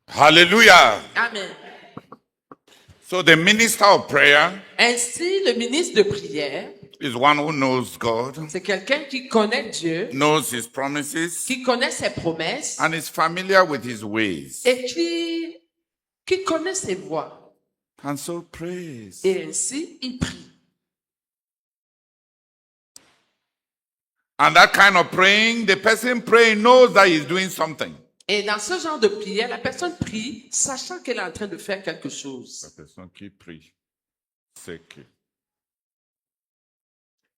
Hallelujah. Amen. So the minister of prayer Ainsi, le ministre de prière, is one who knows God, c'est quelqu'un qui connaît Dieu, knows his promises, qui connaît ses promesses and is familiar with his ways. et qui connaît ses voies. And so prays. Et ainsi, il prie. And that kind of praying, the person praying knows that he's doing something. Et dans ce genre de prière, la personne prie sachant qu'elle est en train de faire quelque chose. La personne qui prie sait que.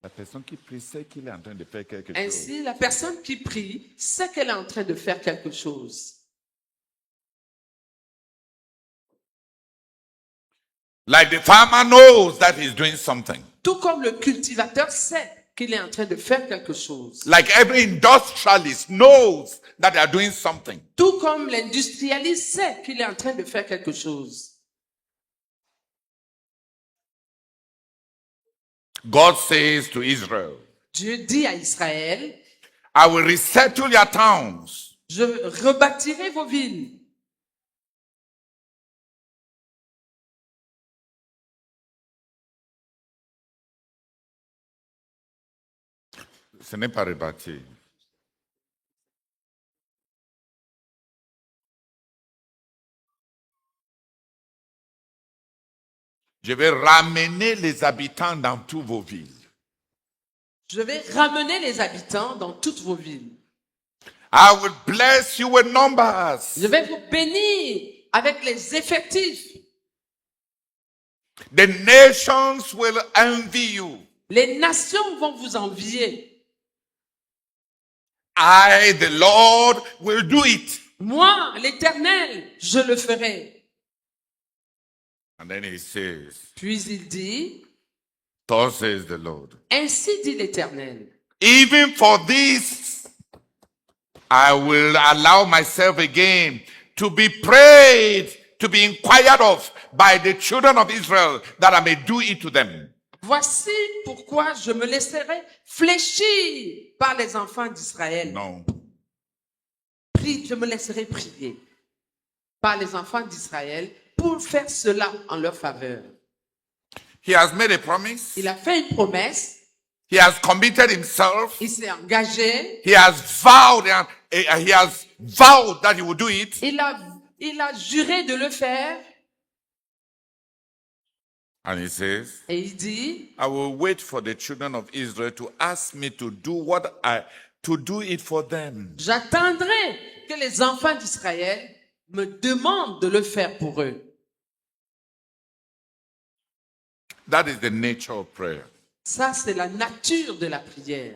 La personne qui prie sait qu'il est en train de faire quelque chose. Ainsi, la personne qui prie sait qu'elle est en train de faire quelque chose. Like the farmer knows that he's doing something. Tout comme le cultivateur sait qu'il est en train de faire quelque chose. Like every industrialist knows that they are doing something. Tout comme l'industrialiste sait qu'il est en train de faire quelque chose. God says to Israel, Dieu dit à Israël, I will resettle your towns. je rebâtirai vos villes. Ce n'est pas rebâti. Je vais ramener les habitants dans toutes vos villes. Je vais ramener les habitants dans toutes vos villes. I will bless you with numbers. Je vais vous bénir avec les effectifs. The nations will envy you. Les nations vont vous envier. I, the Lord, will do it. Moi, l'Éternel, je le ferai. And then he says, Puis il dit, thus says the Lord, ainsi dit l'Éternel. even for this, I will allow myself again to be prayed, to be inquired of by the children of Israel, that I may do it to them. Voici pourquoi je me laisserai fléchir par les enfants d'Israël. No. Je me laisserai prier par les enfants d'Israël pour faire cela en leur faveur. He has made a promise. Il a fait une promesse. He has committed himself. Il s'est engagé. He has vowed that he will do it. Il a juré de le faire. And he says, Et il dit, I will wait for the children of Israel to ask me to do it for them. j'attendrai que les enfants d'Israël me demandent de le faire pour eux. That is the nature of prayer. Ça, c'est la nature de la prière.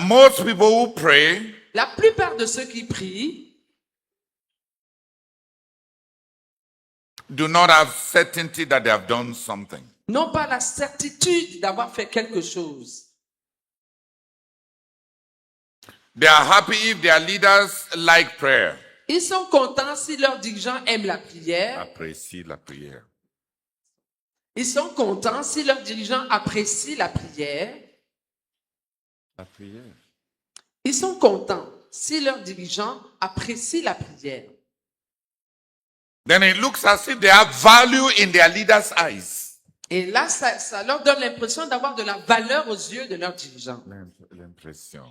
Most people who pray La plupart de ceux qui prient do not have certainty that they have done something. n'ont pas la certitude d'avoir fait quelque chose. They are happy if their leaders like prayer. Ils sont contents si leurs dirigeants aiment la prière. Apprécie la prière. Ils sont contents si leurs dirigeants apprécient la prière. La prière. Ils sont contents si leurs dirigeants apprécient la prière. Then it looks as if they have value in their leaders' eyes. Et là, ça leur donne l'impression d'avoir de la valeur aux yeux de leurs dirigeants. L'impression.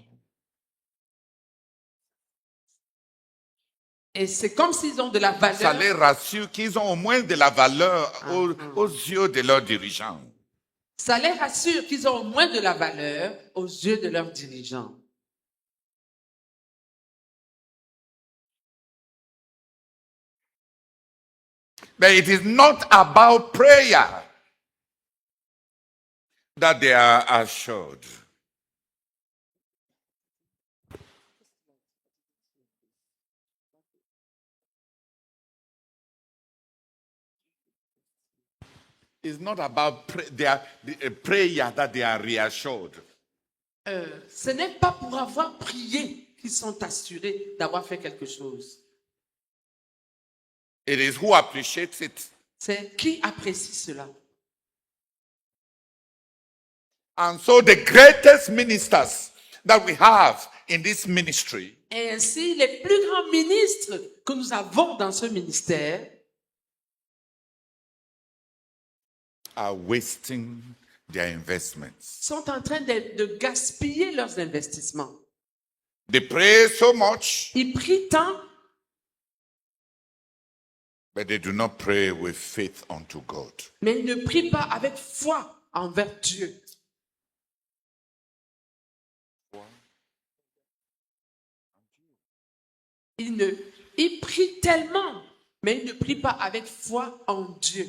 Et c'est comme s'ils ont de la valeur. Ça les rassure qu'ils ont au moins de la valeur aux yeux de leurs dirigeants. Ça les rassure qu'ils ont au moins de la valeur aux yeux de leurs dirigeants. But it is not about prayer that they are assured. It's not about prayer that they are reassured. Ce n'est pas pour avoir prié qu'ils sont assurés d'avoir fait quelque chose. It is who appreciates it. C'est qui apprécie cela. And so the greatest ministers that we have in this ministry Et ainsi, les plus grands ministres que nous avons dans ce ministère are wasting their investments. sont en train de gaspiller leurs investissements. They pray so much, Ils prient tant, but they do not pray with faith unto God. mais ils ne prient pas avec foi envers Dieu. Ils prient tellement, mais ils ne prient pas avec foi en Dieu.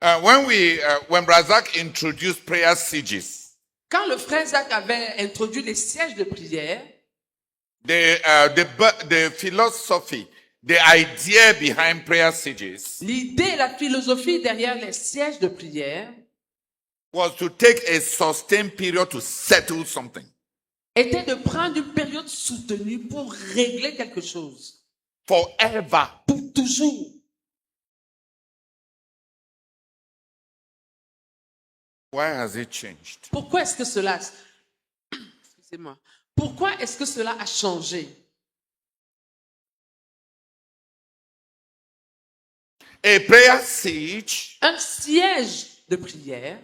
When Razak introduced prayer sieges, Quand le frère Zach avait introduit les sièges de prière, the philosophy, the idea behind prayer sieges l'idée, la philosophie derrière les sièges de prière was to take a sustained period to settle something. était de prendre une période soutenue pour régler quelque chose, Forever. pour toujours. Why has it changed? Pourquoi est-ce que cela, excusez-moi, pourquoi est-ce que cela a changé? A prayer siege Un siège de prière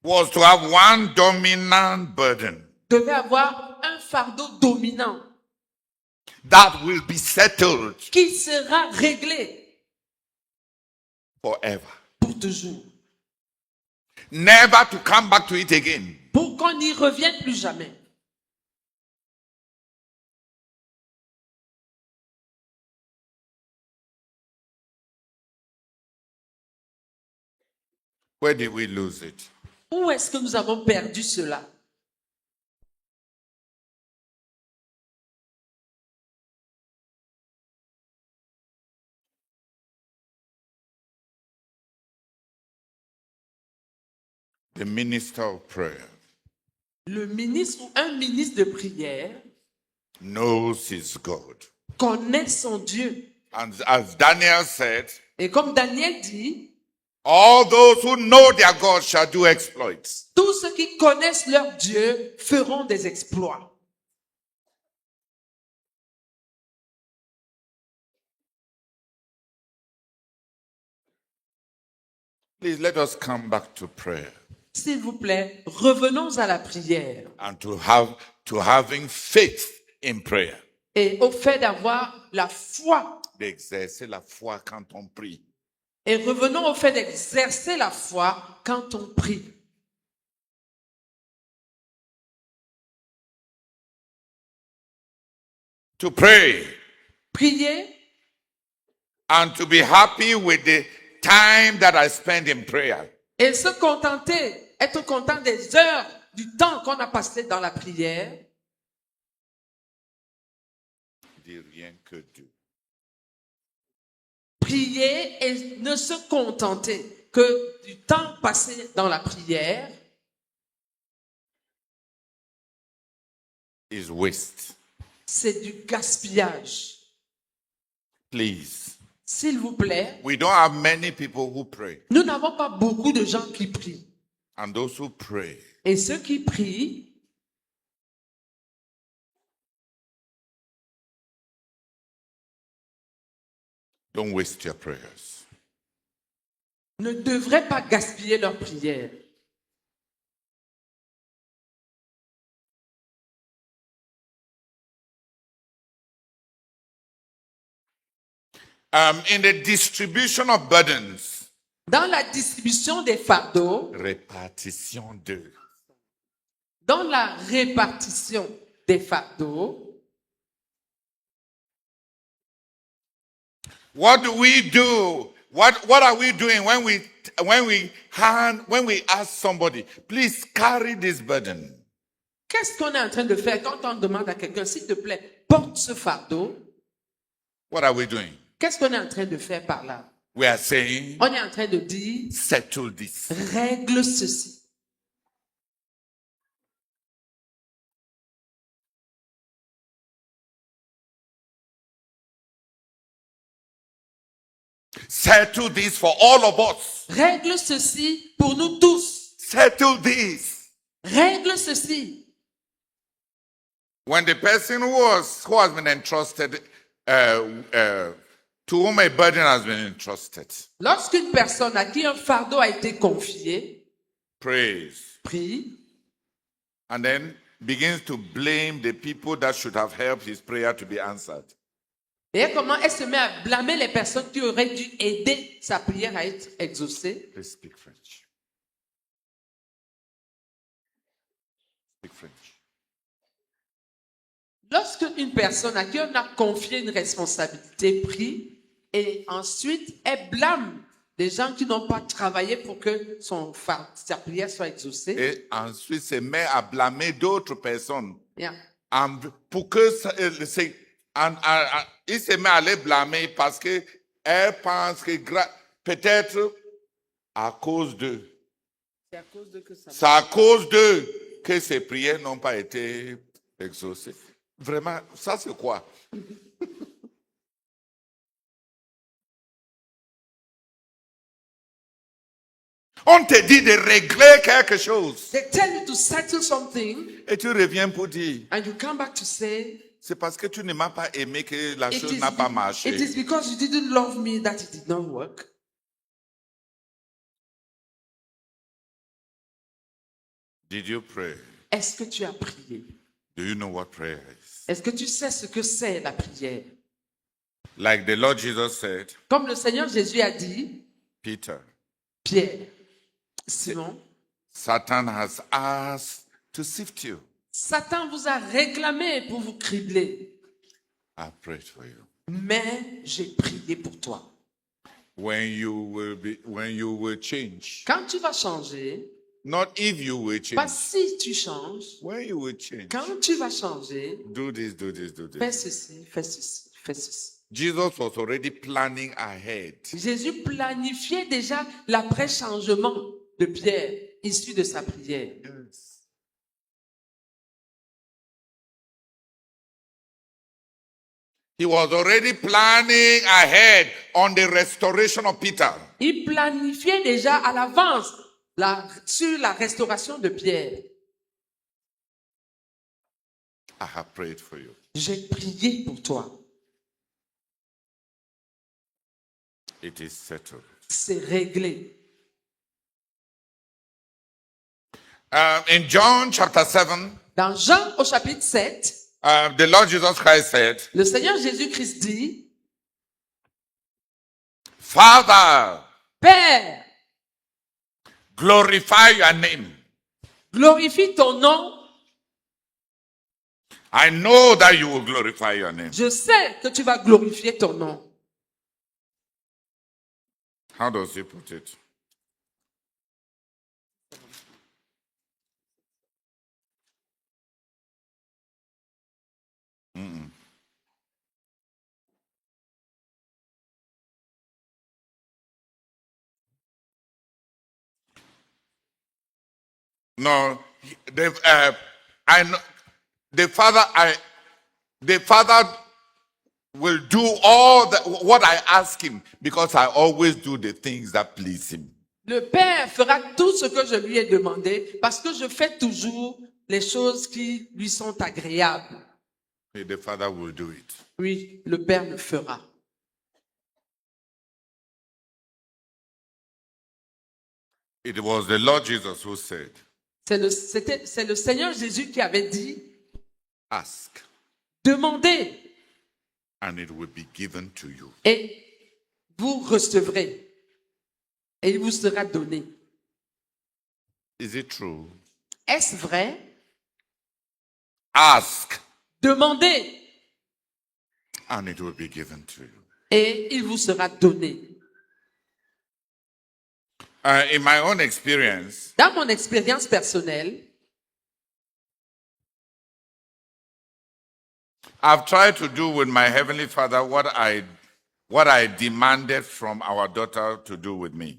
was to have one dominant burden devait avoir un fardeau dominant that will be settled qui sera réglé forever. pour toujours, Never to come back to it again. pour qu'on n'y revienne plus jamais. Where did we lose it? Où est-ce que nous avons perdu cela? The minister of prayer Le ministre ou un ministre de prière knows his God. connaît son Dieu. And as Daniel said, Et comme Daniel dit, all those who know their God shall do exploits. tous ceux qui connaissent leur Dieu feront des exploits. Please let us come back to prayer S'il vous plaît, revenons à la prière and to having faith in prayer. et au fait d'avoir la foi. D'exercer la foi quand on prie. Et revenons au fait d'exercer la foi quand on prie. To pray Prier and to be happy with the time that I spend in prayer. et se contenter, être content des heures, du temps qu'on a passé dans la prière, Dit rien que Dieu. prier et ne se contenter que du temps passé dans la prière Is waste. c'est du gaspillage. Please. S'il vous plaît, We don't have many people who pray. nous n'avons pas beaucoup de gens qui prient. And those who pray, Et ceux qui prient don't waste your prayers. ne devraient pas gaspiller leur prière. In the distribution of burdens, Dans la distribution des fardeaux, répartition de. dans la répartition des fardeaux, What do we do? What are we doing when we ask somebody, please carry this burden? qu'est-ce qu'on est en train de faire quand on demande à quelqu'un, s'il te plaît, porte ce fardeau? What are we doing? Qu'est-ce qu'on est en train de faire par là? We are saying, On est en train de dire, settle this. règle ceci. Settle this for all of us. Règle ceci pour nous tous. Settle this. Règle ceci. When the person who has been entrusted, to whom a burden has been entrusted, Lorsqu'une personne à qui un fardeau a été confié, prays, prie, and then begins to blame the people that should have helped his prayer to be answered. et comment elle se met à blâmer les personnes qui auraient dû aider sa prière à être exaucée. Please speak French. Speak French. Lorsque une personne à qui on a confié une responsabilité prie, et ensuite elle blâme les gens qui n'ont pas travaillé pour que sa prière soit exaucée, Et ensuite se met à blâmer d'autres personnes. yeah. Pour que il se met à les blâmer parce que elle pense que peut-être à cause d'eux. C'est à cause de que ça. C'est à cause d'eux que ces prières n'ont pas été exaucées. Vraiment, ça c'est quoi? On te dit de régler quelque chose. They tell you to settle something, Et tu reviens pour dire, and you come back to say, c'est parce que tu ne m'as pas aimé que la it chose is, n'a pas it marché. is because you didn't love me that it did not work. Did you pray? Est-ce que tu as prié? Do you know what prayer is? Est-ce que tu sais ce que c'est la prière? Like the Lord Jesus said, Comme le Seigneur Jésus a dit, Peter, Pierre, Simon, Satan has asked to sift you. Satan vous a réclamé pour vous cribler, I prayed for you. mais j'ai prié pour toi. When you will change, Quand tu vas changer, not if you will pas change. si tu changes, When you will change, quand tu vas changer, do this, do this, do fais this. ceci, fais ceci, fais ceci. Jesus was already planning ahead. Jésus planifiait déjà l'après-changement de Pierre, issu de sa prière. Yes. He was already planning ahead on the restoration of Peter. Il planifiait déjà à l'avance sur la restauration de Pierre. I have prayed for you. J'ai prié pour toi. It is settled. C'est réglé. In John chapter 7, Dans Jean au chapitre 7, the Lord Jesus Christ said, le Seigneur Jésus-Christ dit, Father, Père, glorify your name. glorifie ton nom. I know that you will glorify your name. Je sais que tu vas glorifier ton nom. How does he put it? No, I know the father will do all what I ask him because I always do the things that please him. Le Père fera tout ce que je lui ai demandé parce que je fais toujours les choses qui lui sont agréables. And the father will do it. Oui, le Père le fera. It was the Lord Jesus who said, C'est le Seigneur Jésus qui avait dit, ask demandez and it will be given to you. et vous recevrez et il vous sera donné. Is it true? Est-ce vrai? Ask Demandez and it will be given to you. et il vous sera donné. In my own experience, Dans mon expérience personnelle, I've tried to do with my Heavenly Father what I demanded from our daughter to do with me.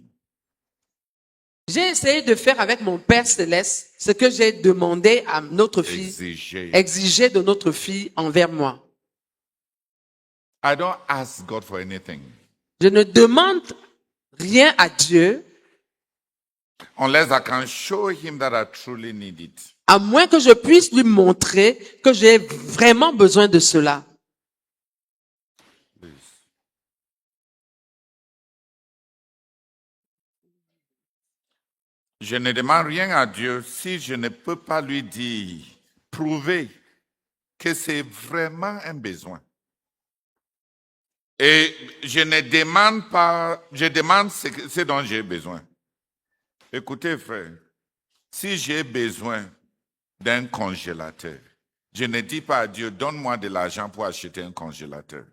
j'ai essayé de faire avec mon Père Céleste ce que j'ai demandé à notre fille, Exiger. exigé de notre fille envers moi. I don't ask God for anything. Je ne demande rien à Dieu, unless I can show him that I truly need it. à moins que je puisse lui montrer que j'ai vraiment besoin de cela. Please. Je ne demande rien à Dieu si je ne peux pas lui dire, prouver que c'est vraiment un besoin. Et je ne demande pas, je demande ce dont j'ai besoin. Écoutez, frère, si j'ai besoin d'un congélateur, je ne dis pas à Dieu, donne-moi de l'argent pour acheter un congélateur.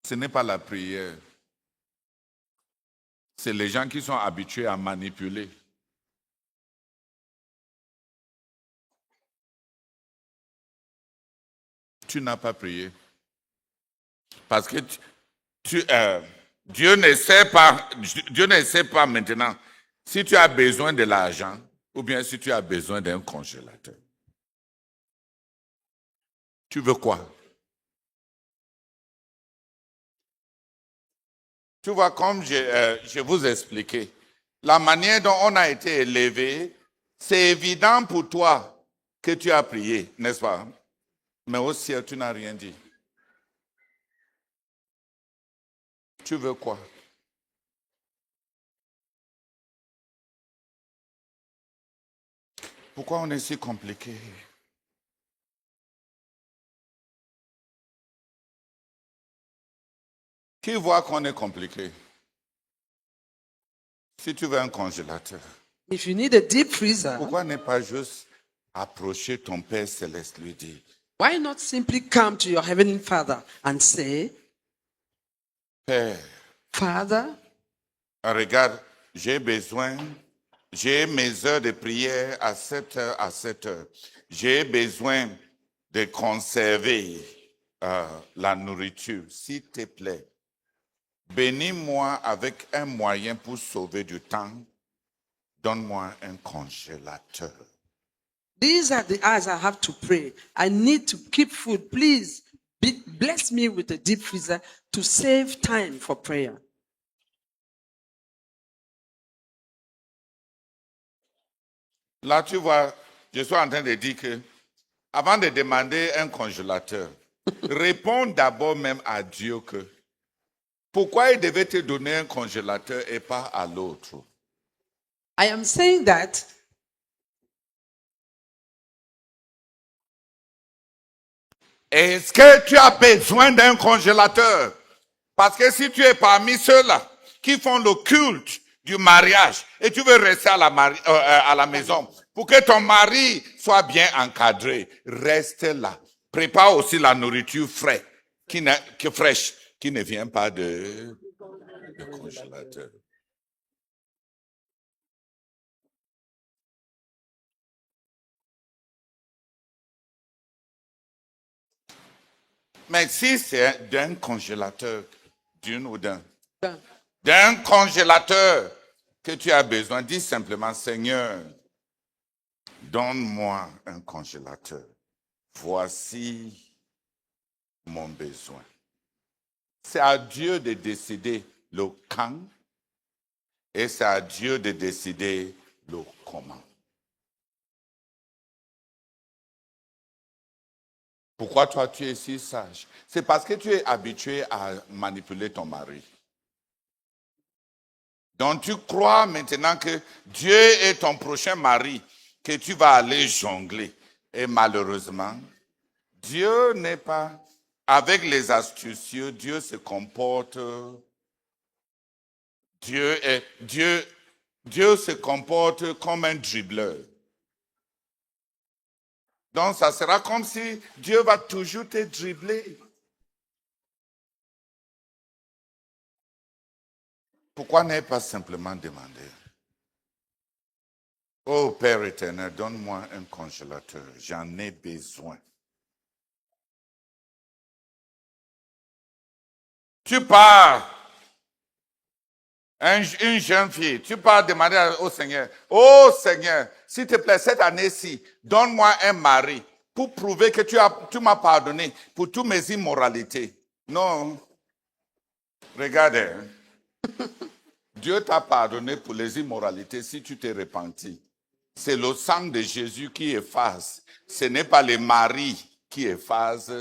Ce n'est pas la prière. C'est les gens qui sont habitués à manipuler. Tu n'as pas prié. Parce que Dieu ne sait pas maintenant si tu as besoin de l'argent ou bien si tu as besoin d'un congélateur. Tu veux quoi? Tu vois, comme je vous expliquais, la manière dont on a été élevé, c'est évident pour toi que tu as prié, n'est-ce pas? Mais au ciel, tu n'as rien dit. Tu veux quoi? Pourquoi on est si compliqué? Qui voit qu'on est compliqué? Si tu veux un congélateur, If you need a deep freezer, pourquoi ne pas juste approcher ton Père Céleste, lui dire, why not simply come to your Heavenly Father and say, Père, Father, regarde, j'ai mes heures de prière à 7 heures à 7 heures. J'ai besoin de conserver la nourriture, s'il te plaît. Bénis-moi avec un moyen pour sauver du temps. Donne-moi un congélateur. these are the hours I have to pray. I need to keep food. Please bless me with a deep freezer to save time for prayer. Là, tu vois, je suis en train de dire que, avant de demander un congélateur, réponds d'abord même à Dieu que, pourquoi il devait te donner un congélateur et pas à l'autre? I am saying that est-ce que tu as besoin d'un congélateur? Parce que si tu es parmi ceux-là qui font le culte du mariage et tu veux rester à la maison pour que ton mari soit bien encadré, reste là. Prépare aussi la nourriture fraîche qui ne vient pas de congélateur. Mais si c'est d'un congélateur, d'une ou d'un congélateur que tu as besoin, dis simplement, Seigneur, donne-moi un congélateur. Voici mon besoin. C'est à Dieu de décider le quand et c'est à Dieu de décider le comment. Pourquoi toi tu es si sage? C'est parce que tu es habitué à manipuler ton mari. Donc tu crois maintenant que Dieu est ton prochain mari, que tu vas aller jongler. Et malheureusement, Dieu n'est pas... Avec les astucieux, Dieu se comporte... Dieu se comporte comme un dribbleur. Donc ça sera comme si Dieu va toujours te dribbler. Pourquoi ne pas simplement demander? Oh Père éternel, donne-moi un congélateur, j'en ai besoin. Tu pars, une jeune fille, tu pars demander au Seigneur, oh Seigneur, s'il te plaît, cette année-ci, donne-moi un mari pour prouver que tu m'as pardonné pour toutes mes immoralités. Non. Regardez. Dieu t'a pardonné pour les immoralités si tu t'es repenti. C'est le sang de Jésus qui efface. Ce n'est pas les maris qui effacent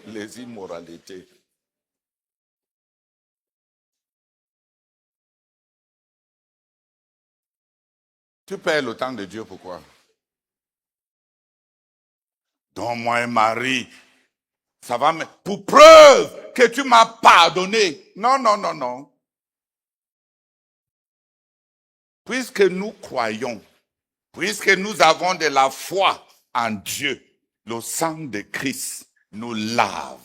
les immoralités. Tu perds le temps de Dieu, pourquoi? Donne-moi un mari. Ça va me... Pour preuve que tu m'as pardonné. Non, non, non, non. Puisque nous croyons, puisque nous avons de la foi en Dieu, le sang de Christ nous lave.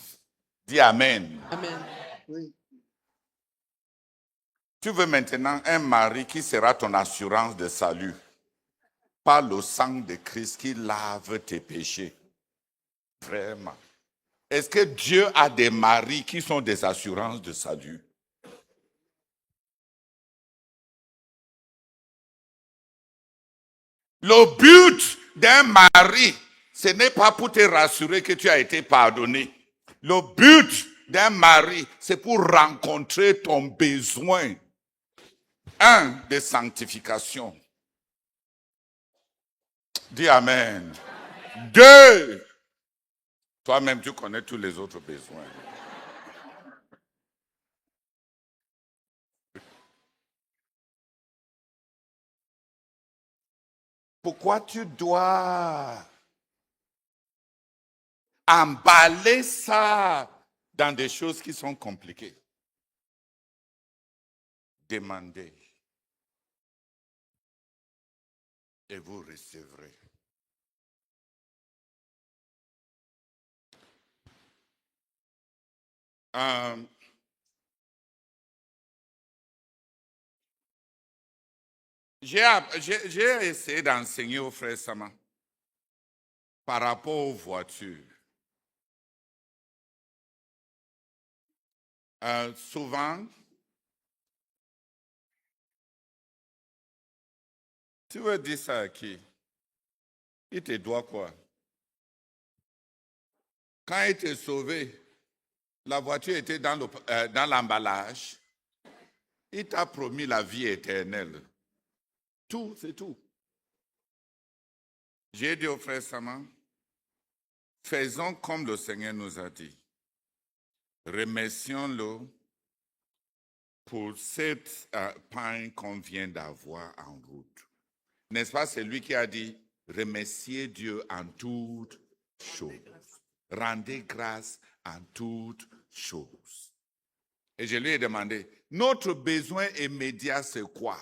Dis Amen. Amen. Oui. Tu veux maintenant un mari qui sera ton assurance de salut. Par le sang de Christ qui lave tes péchés. Vraiment. Est-ce que Dieu a des maris qui sont des assurances de salut? Le but d'un mari, ce n'est pas pour te rassurer que tu as été pardonné. Le but d'un mari, c'est pour rencontrer ton besoin. Un, de sanctification. Dis Amen. Deux, toi-même tu connais tous les autres besoins. Pourquoi tu dois emballer ça dans des choses qui sont compliquées? Demandez et vous recevrez. J'ai essayé d'enseigner au frère Sama par rapport aux voitures. Souvent, tu veux dire ça à qui? Il te doit quoi? Quand il t'est sauvé, la voiture était dans l'emballage. Il t'a promis la vie éternelle. Tout, c'est tout. J'ai dit au frère Sama, faisons comme le Seigneur nous a dit. Remercions-le pour cette pain qu'on vient d'avoir en route. N'est-ce pas, c'est lui qui a dit, remerciez Dieu en toutes choses. Rendez grâce en toutes choses. Et je lui ai demandé, notre besoin immédiat, c'est quoi?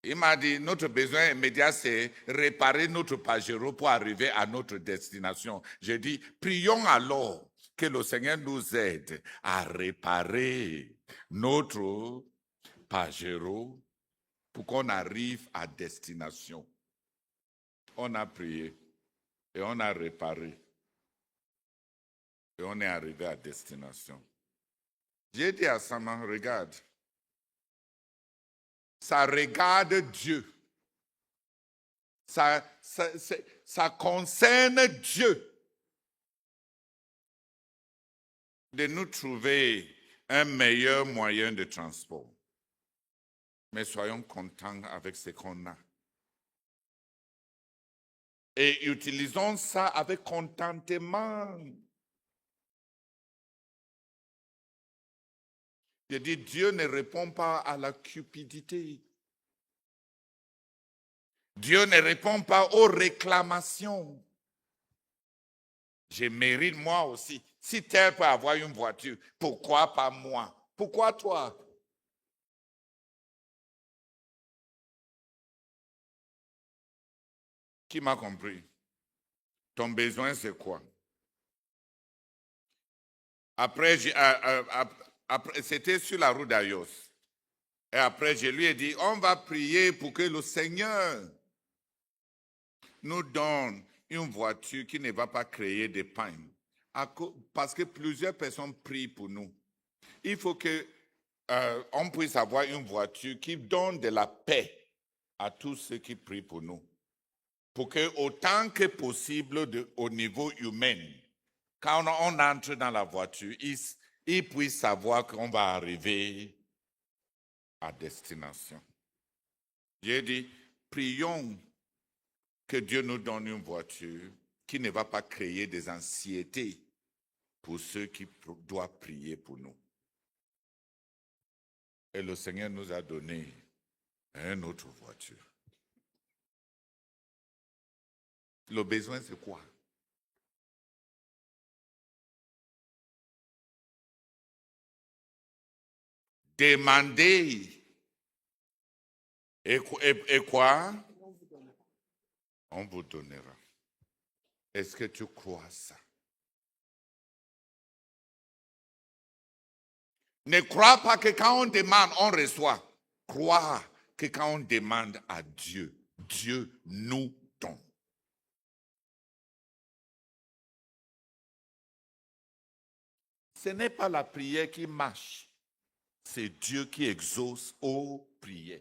Il m'a dit, notre besoin immédiat, c'est réparer notre Pajero pour arriver à notre destination. J'ai dit, prions alors que le Seigneur nous aide à réparer notre Pajero pour qu'on arrive à destination. On a prié et on a réparé. Et on est arrivé à destination. J'ai dit à Sama, regarde, ça regarde Dieu. Ça concerne Dieu de nous trouver un meilleur moyen de transport. Mais soyons contents avec ce qu'on a. Et utilisons ça avec contentement. Je dis, Dieu ne répond pas à la cupidité. Dieu ne répond pas aux réclamations. Je mérite moi aussi. Si tel peut avoir une voiture, pourquoi pas moi? Pourquoi toi? Qui m'a compris? Ton besoin, c'est quoi? Après, c'était sur la route d'Ayos. Et après, je lui ai dit, on va prier pour que le Seigneur nous donne une voiture qui ne va pas créer des pannes. Parce que plusieurs personnes prient pour nous. Il faut qu'on puisse avoir une voiture qui donne de la paix à tous ceux qui prient pour nous. Pour que, autant que possible, au niveau humain, quand on entre dans la voiture, il puisse savoir qu'on va arriver à destination. J'ai dit, prions que Dieu nous donne une voiture qui ne va pas créer des anxiétés pour ceux qui doivent prier pour nous. Et le Seigneur nous a donné une autre voiture. Le besoin, c'est quoi? Demandez. Et quoi? On vous donnera. Est-ce que tu crois ça? Ne crois pas que quand on demande, on reçoit. Crois que quand on demande à Dieu, Dieu nous donne. Ce n'est pas la prière qui marche. C'est Dieu qui exauce aux prières.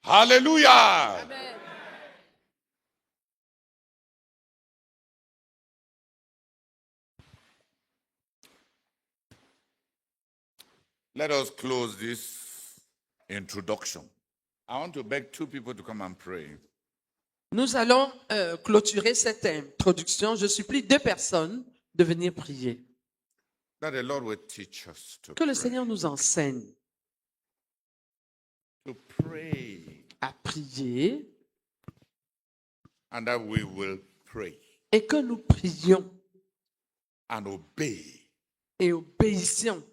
Alléluia. Amen. Let us close this introduction. I want to beg two people to come and pray. Nous allons clôturer cette introduction. Je supplie 2 personnes de venir prier. That the Lord will teach us to Que le pray. Seigneur nous enseigne To pray. à prier And that we will pray et que nous prions and obey. et obéissions.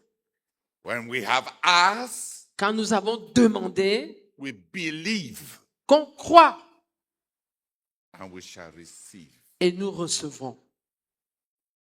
When we have asked, Quand nous avons demandé, we believe qu'on croit and we shall receive. et nous recevrons.